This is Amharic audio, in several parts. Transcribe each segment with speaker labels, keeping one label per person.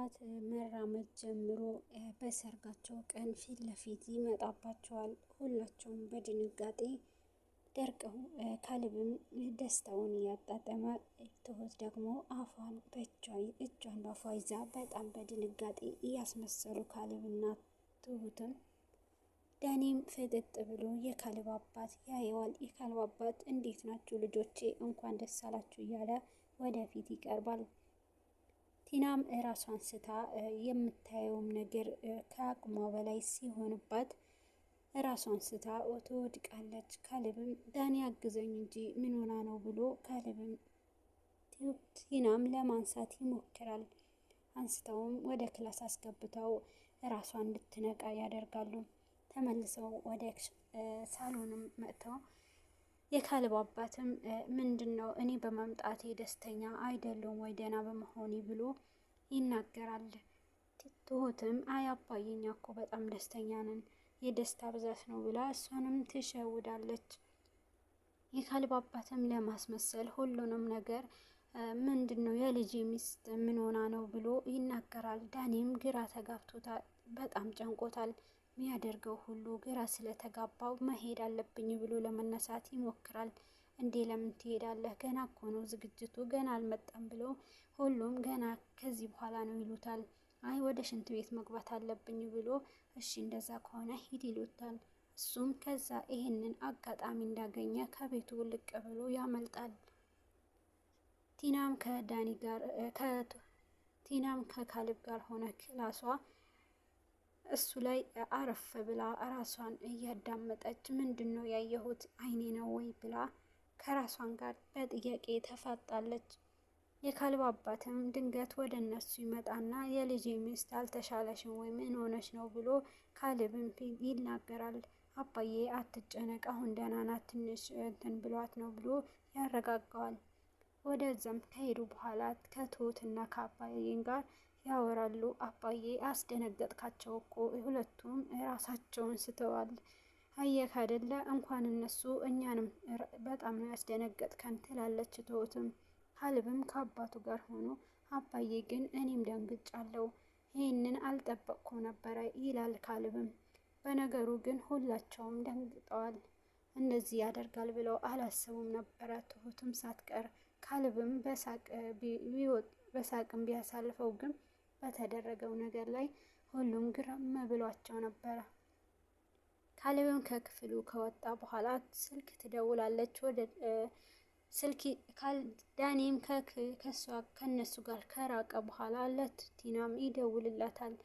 Speaker 1: ጠዋት መራመድ ጀምሮ በሰርጋቸው ቀን ፊት ለፊት ይመጣባቸዋል። ሁላቸውም በድንጋጤ ደርቀው ካሌብም ደስታውን እያጣጠመ ትሁት ደግሞ አፏን እጇን በአፏ ይዛ በጣም በድንጋጤ እያስመሰሉ ካሌብና ትሁትም ዳኒም ፍጥጥ ብሎ የካሌብ አባት ያየዋል። የካሌብ አባት እንዴት ናችሁ ልጆቼ እንኳን ደስ አላችሁ እያለ ወደፊት ይቀርባል። ቲናም ራሷን ስታ የምታየውም ነገር ከአቅሟ በላይ ሲሆንባት ራሷን ስታ ትወድቃለች። ካሌብም ዳኒ አግዘኝ እንጂ ምን ሆና ነው ብሎ ካሌብም ቲናም ለማንሳት ይሞክራል። አንስተውም ወደ ክላስ አስገብተው ራሷን እንድትነቃ ያደርጋሉ። ተመልሰው ወደ ሳሎንም መጥተው የካሌብ አባትም ምንድን ነው እኔ በመምጣቴ ደስተኛ አይደለም ወይ ደህና በመሆኔ ብሎ ይናገራል። ትሁትም አይ አባዬ እኛ እኮ በጣም ደስተኛ ነን የደስታ ብዛት ነው ብላ እሷንም ትሸውዳለች። የካሌብ አባትም ለማስመሰል ሁሉንም ነገር ምንድን ነው የልጅ ሚስት ምን ሆና ነው ብሎ ይናገራል። ዳኒም ግራ ተጋብቶታል፣ በጣም ጨንቆታል። የሚያደርገው ሁሉ ግራ ስለተጋባው መሄድ አለብኝ ብሎ ለመነሳት ይሞክራል። እንዴ ለምን ትሄዳለህ? ገና እኮ ነው ዝግጅቱ ገና አልመጣም ብሎ ሁሉም ገና ከዚህ በኋላ ነው ይሉታል። አይ ወደ ሽንት ቤት መግባት አለብኝ ብሎ እሺ እንደዛ ከሆነ ሂድ ይሉታል። እሱም ከዛ ይሄንን አጋጣሚ እንዳገኘ ከቤቱ ልቅ ብሎ ያመልጣል። ቲናም ከካሌብ ጋር ሆነ ክላሷ እሱ ላይ አረፍ ብላ ራሷን እያዳመጠች ምንድን ነው ያየሁት አይኔ ነው ወይ ብላ ከራሷን ጋር በጥያቄ ተፋጣለች። የካሌብ አባትም ድንገት ወደ እነሱ ይመጣና የልጄ ሚስት አልተሻለሽም ወይ ምን ሆነሽ ነው ብሎ ካሌብም ይናገራል። አባዬ አትጨነቅ አሁን ደህና ናት ትንሽ እንትን ብሏት ነው ብሎ ያረጋጋዋል። ወደዛም ከሄዱ በኋላ ከትሁትና ከአባዬን ጋር ያወራሉ። አባዬ አስደነገጥካቸው እኮ ሁለቱም ራሳቸውን ስተዋል። አየክ አይደለ እንኳን እነሱ እኛንም በጣም ነው ያስደነገጥከን ትላለች ትሁትም። ካሌብም ከአባቱ ጋር ሆኖ አባዬ ግን እኔም ደንግጫለሁ ይህንን አልጠበቅኩም ነበረ ይላል ካሌብም። በነገሩ ግን ሁላቸውም ደንግጠዋል። እንደዚህ ያደርጋል ብለው አላሰቡም ነበረ ትሁትም ሳትቀር። ካሌብም በሳቅም ቢያሳልፈው ግን በተደረገው ነገር ላይ ሁሉም ግርም ብሏቸው ነበረ። ካሌብም ከክፍሉ ከወጣ በኋላ ስልክ ትደውላለች። ዳኒም ከነሱ ጋር ከራቀ በኋላ ለቲናም ይደውልላታል።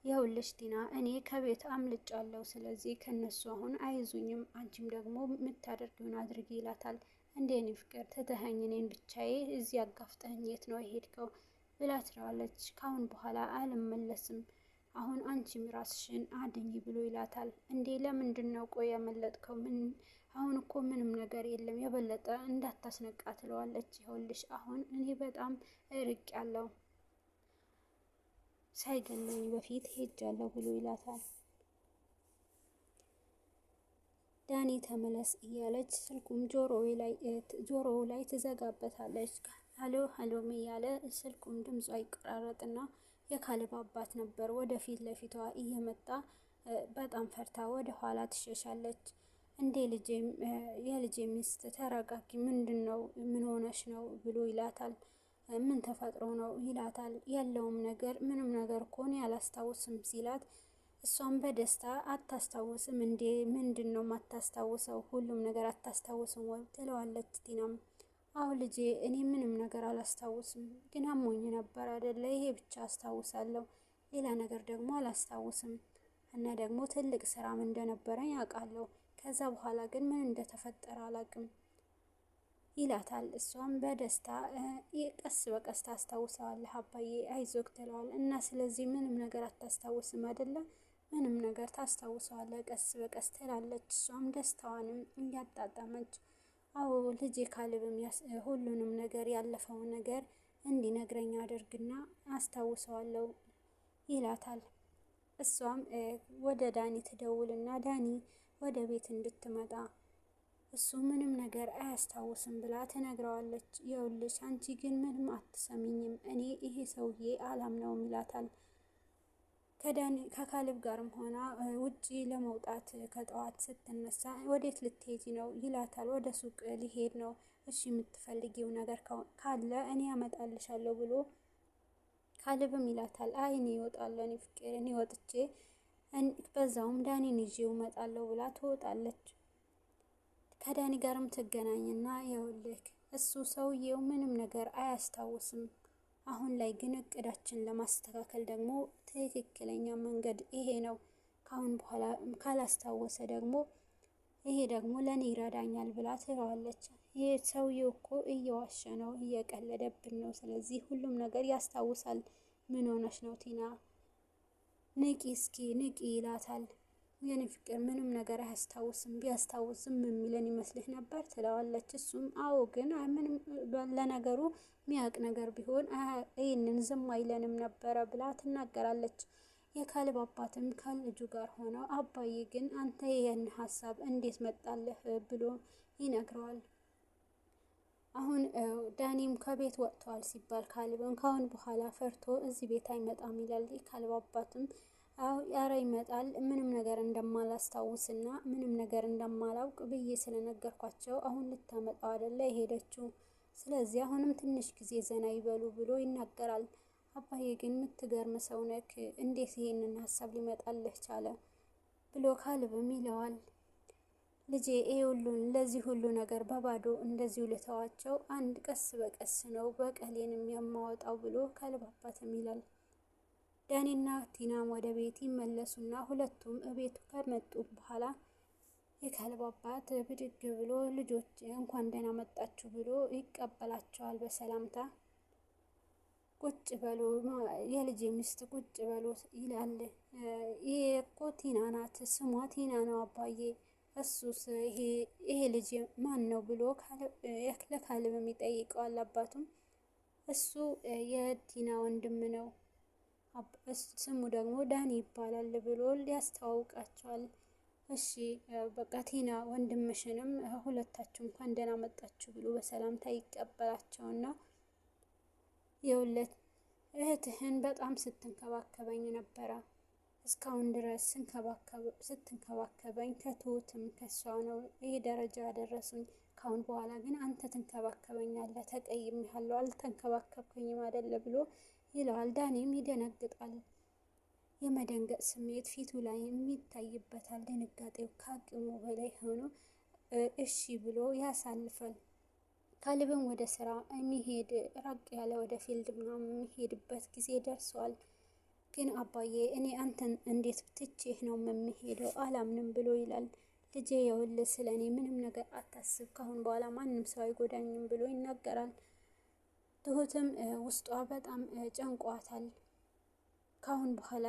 Speaker 1: ይኸውልሽ ቲና እኔ ከቤት አምልጫለሁ፣ ስለዚህ ከነሱ አሁን አይዙኝም፣ አንቺም ደግሞ የምታደርጊውን አድርጊ ይላታል። እንዴ እኔ ፍቅር ትተኸኝ እኔን ብቻዬ እዚህ አጋፍጠኝ የት ነው የሄድከው ብላ ትለዋለች። ካሁን በኋላ አልመለስም፣ አሁን አንቺም ራስሽን አድኝ ብሎ ይላታል። እንዴ ለምንድን ነው ቆይ ያመለጥከው? አሁን እኮ ምንም ነገር የለም የበለጠ እንዳታስነቃ ትለዋለች። ይኸውልሽ አሁን እኔ በጣም እርቅ ያለው ሳይገለኝ በፊት ሄጃለሁ ብሎ ይላታል። ዳኒ ተመለስ እያለች ስልኩም ጆሮው ላይ ትዘጋበታለች። ሀሎ ሀሎም እያለ ስልኩም ድምጿ ይቆራረጥና የካሌብ አባት ነበር ወደፊት ለፊቷ እየመጣ በጣም ፈርታ ወደ ኋላ ትሸሻለች። እንዴ የልጄ ሚስት ተረጋጊ፣ ምንድን ነው ምን ሆነሽ ነው ብሎ ይላታል። ምን ተፈጥሮ ነው ይላታል። ያለውም ነገር ምንም ነገር እኮ እኔ አላስታውስም ሲላት እሷም በደስታ አታስታውስም እንዴ ምንድን ነው ማታስታውሰው? ሁሉም ነገር አታስታውስም ወይ ትለዋለች። ቲናም አዎ ልጄ እኔ ምንም ነገር አላስታውስም፣ ግን አሞኝ ነበር አይደለ ይሄ ብቻ አስታውሳለሁ፣ ሌላ ነገር ደግሞ አላስታውስም እና ደግሞ ትልቅ ስራም እንደነበረኝ አውቃለሁ፣ ከዛ በኋላ ግን ምን እንደተፈጠረ አላውቅም ይላታል። እሷም በደስታ ቀስ በቀስ ታስታውሰዋለህ አባዬ አይዞክ ትለዋል። እና ስለዚህ ምንም ነገር አታስታውስም አይደለ? ምንም ነገር ታስታውሰዋለህ ቀስ በቀስ ትላለች። እሷም ደስታዋንም እያጣጣመች አዎ ልጄ ካሌብም ሁሉንም ነገር ያለፈውን ነገር እንዲነግረኝ አድርግና አስታውሰዋለሁ ይላታል። እሷም ወደ ዳኒ ትደውልና ዳኒ ወደ ቤት እንድትመጣ እሱ ምንም ነገር አያስታውስም ብላ ትነግረዋለች። ይኸውልሽ አንቺ ግን ምንም አትሰሚኝም፣ እኔ ይሄ ሰውዬ አላምነውም ይላታል። ከካሌብ ጋርም ሆና ውጪ ለመውጣት ከጠዋት ስትነሳ ወዴት ልትሄጂ ነው ይላታል። ወደ ሱቅ ሊሄድ ነው። እሺ የምትፈልጊው ነገር ካለ እኔ ያመጣልሻለሁ ብሎ ካሌብም ይላታል። አይ እኔ እወጣለሁ፣ እኔ ፍቅር፣ እኔ ወጥቼ በዛውም ዳኒን ይዤው እመጣለሁ ብላ ትወጣለች። ከዳኒ ጋርም ትገናኝና ይኸውልህ እሱ ሰውዬው ምንም ነገር አያስታውስም። አሁን ላይ ግን እቅዳችን ለማስተካከል ደግሞ ትክክለኛ መንገድ ይሄ ነው። ካሁን በኋላ ካላስታወሰ ደግሞ ይሄ ደግሞ ለኔ ይረዳኛል ብላ ትለዋለች። ይሄ ሰውዬው እኮ እየዋሸ ነው፣ እየቀለደብን ነው። ስለዚህ ሁሉም ነገር ያስታውሳል። ምን ሆነሽ ነው ቲና? ንቂ እስኪ ንቂ ይላታል። የኔ ፍቅር ምንም ነገር አያስታውስም፣ ቢያስታውስም የሚለን ይመስልህ ነበር ትለዋለች። እሱም አዎ ግን ምንም ለነገሩ ሚያውቅ ነገር ቢሆን ይህንን ዝም አይለንም ነበረ ብላ ትናገራለች። የካሌብ አባትም ከልጁ ጋር ሆነው አባዬ ግን አንተ ይህን ሀሳብ እንዴት መጣለህ ብሎ ይነግረዋል። አሁን ዳኒም ከቤት ወጥቷል ሲባል ካሌብም ካሁን በኋላ ፈርቶ እዚህ ቤት አይመጣም ይላል። የካሌብ አባትም ያረ ይመጣል፣ ምንም ነገር እንደማላስታውስና ምንም ነገር እንደማላውቅ ብዬ ስለነገርኳቸው አሁን ልታመጣው አይደለ የሄደችው፣ ስለዚህ አሁንም ትንሽ ጊዜ ዘና ይበሉ ብሎ ይናገራል። አባዬ ግን የምትገርም ሰው ነክ፣ እንዴት ይሄንን ሀሳብ ሊመጣልህ ቻለ ብሎ ካሌብም ይለዋል። ልጄ ለዚህ ሁሉ ነገር በባዶ እንደዚሁ ልተዋቸው፣ አንድ ቀስ በቀስ ነው በቀሌንም የማወጣው ብሎ ካሌብ አባትም ይላል። ዳኒና ቲናም ወደ ቤት ይመለሱና ሁለቱም እቤቱ ከመጡ በኋላ የካሌብ አባት ብድግ ብሎ ልጆች እንኳን ደህና መጣችሁ ብሎ ይቀበላቸዋል በሰላምታ። ቁጭ በሉ የልጄ ሚስት ቁጭ በሉ ይላል። ይሄ እኮ ቲና ናት፣ ስሟ ቲና ነው አባዬ፣ እሱስ ይሄ ልጅ ማን ነው ብሎ ለካሌብም ይጠይቀዋል። አባቱም እሱ የቲና ወንድም ነው፣ ስሙ ደግሞ ዳኒ ይባላል ብሎ ሊያስተዋውቃቸዋል። እሺ በቃ ቲና ወንድምሽንም ሁለታችሁ እንኳን ደህና መጣችሁ ብሎ በሰላምታ ይቀበላቸውና የውለት እህትህን በጣም ስትንከባከበኝ ነበረ፣ እስካሁን ድረስ ስትንከባከበኝ ከትሁትም ከሷ ነው ይሄ ደረጃ ያደረሱኝ። ካሁን በኋላ ግን አንተ ትንከባከበኛለህ፣ ተቀይሜሃለሁ፣ አልተንከባከብከኝም አይደለ ብሎ ይለዋል። ዳኒም ይደነግጣል። የመደንገጥ ስሜት ፊቱ ላይ የሚታይበታል። ድንጋጤው ከአቅሙ በላይ ሆኖ እሺ ብሎ ያሳልፋል። ካሌብም ወደ ስራ የሚሄድ ራቅ ያለ ወደ ፊልድ ምናምን የሚሄድበት ጊዜ ደርሷል። ግን አባዬ እኔ አንተን እንዴት ትቼህ ነው የምሄደው? አላምንም ብሎ ይላል። ልጄ የውልህ ስለ እኔ ምንም ነገር አታስብ፣ ካሁን በኋላ ማንም ሰው አይጎዳኝም ብሎ ይናገራል። ትሁትም ውስጧ በጣም ጨንቋታል። ካሁን በኋላ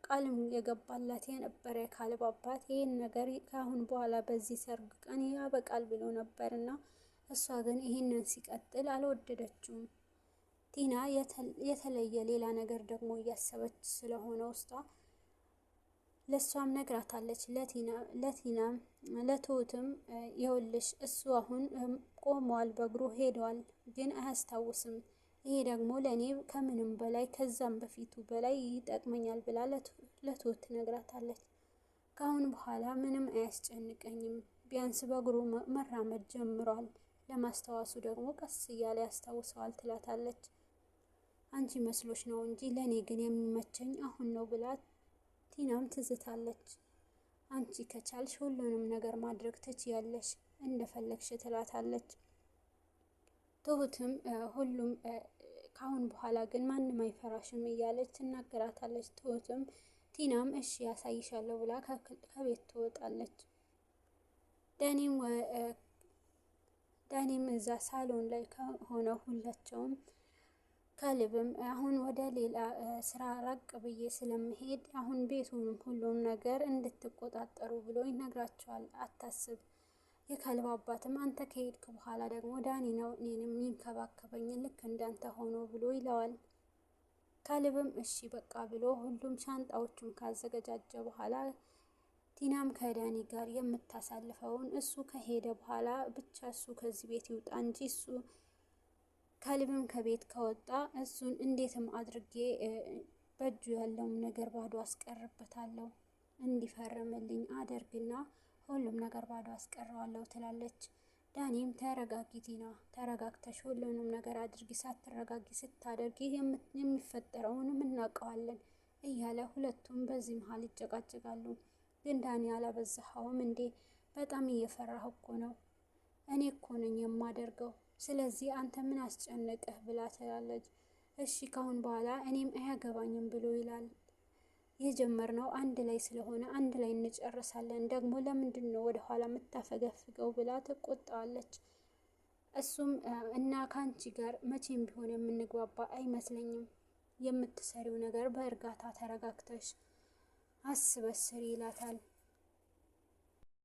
Speaker 1: ቃልም የገባላት የነበረ የካሌብ አባት ይህን ነገር ካሁን በኋላ በዚህ ሰርግ ቀን ያበቃል ብሎ ነበርና እሷ ግን ይህንን ሲቀጥል አልወደደችውም። ቲና የተለየ ሌላ ነገር ደግሞ እያሰበች ስለሆነ ውስጧ ለሷም ነግራታለች። ለቲናም ለትሁትም የውልሽ እሱ አሁን ቆመዋል፣ በእግሩ ሄደዋል፣ ግን አያስታውስም። ይሄ ደግሞ ለእኔ ከምንም በላይ ከዛም በፊቱ በላይ ይጠቅመኛል ብላ ለትሁት ትነግራታለች። ካሁን በኋላ ምንም አያስጨንቀኝም፣ ቢያንስ በእግሩ መራመድ ጀምሯል፣ ለማስታወሱ ደግሞ ቀስ እያለ ያስታውሰዋል ትላታለች። አንቺ መስሎች ነው እንጂ ለእኔ ግን የሚመቸኝ አሁን ነው ብላ ቲናም ትዝታለች። አንቺ ከቻልሽ ሁሉንም ነገር ማድረግ ትችያለሽ፣ እንደፈለግሽ ትላታለች። ትሁትም ሁሉም ካሁን በኋላ ግን ማንም አይፈራሽም እያለች ትናገራታለች። ትሁትም ቲናም እሺ ያሳይሻለሁ ብላ ከቤት ትወጣለች። ዳኒም እዛ ሳሎን ላይ ሆነው ሁላቸውም ካሌብም አሁን ወደ ሌላ ስራ ራቅ ብዬ ስለምሄድ አሁን ቤቱንም ሁሉም ነገር እንድትቆጣጠሩ ብሎ ይነግራቸዋል። አታስብ፣ የካሌብ አባትም አንተ ከሄድክ በኋላ ደግሞ ዳኒ ነው እኔንም ይንከባከበኝ ልክ እንዳንተ ሆኖ ብሎ ይለዋል። ካሌብም እሺ በቃ ብሎ ሁሉም ሻንጣዎቹን ካዘገጃጀ በኋላ ቲናም ከዳኒ ጋር የምታሳልፈውን እሱ ከሄደ በኋላ ብቻ እሱ ከዚህ ቤት ይውጣ እንጂ እሱ ካሌብም ከቤት ከወጣ እሱን እንዴትም አድርጌ በእጁ ያለውን ነገር ባዶ አስቀርበታለሁ፣ እንዲፈርምልኝ አደርግና ሁሉም ነገር ባዶ አስቀረዋለሁ ትላለች። ዳኒም ተረጋጊ ቲና፣ ተረጋግተሽ ሁሉንም ነገር አድርጊ፣ ሳትረጋጊ ስታደርጊ የሚፈጠረውንም እናውቀዋለን እያለ ሁለቱም በዚህ መሀል ይጨቃጨቃሉ። ግን ዳኒ አላበዛኸውም እንዴ? በጣም እየፈራህ እኮ ነው። እኔ እኮ ነኝ የማደርገው፣ ስለዚህ አንተ ምን አስጨነቀህ ብላ ትላለች። እሺ ካሁን በኋላ እኔም አያገባኝም ብሎ ይላል። የጀመርነው አንድ ላይ ስለሆነ አንድ ላይ እንጨርሳለን፣ ደግሞ ለምንድን ነው ወደ ኋላ የምታፈገፍገው ብላ ትቆጣዋለች። እሱም እና ከአንቺ ጋር መቼም ቢሆን የምንግባባ አይመስለኝም፣ የምትሰሪው ነገር በእርጋታ ተረጋግተሽ አስበሽ ስሪ ይላታል።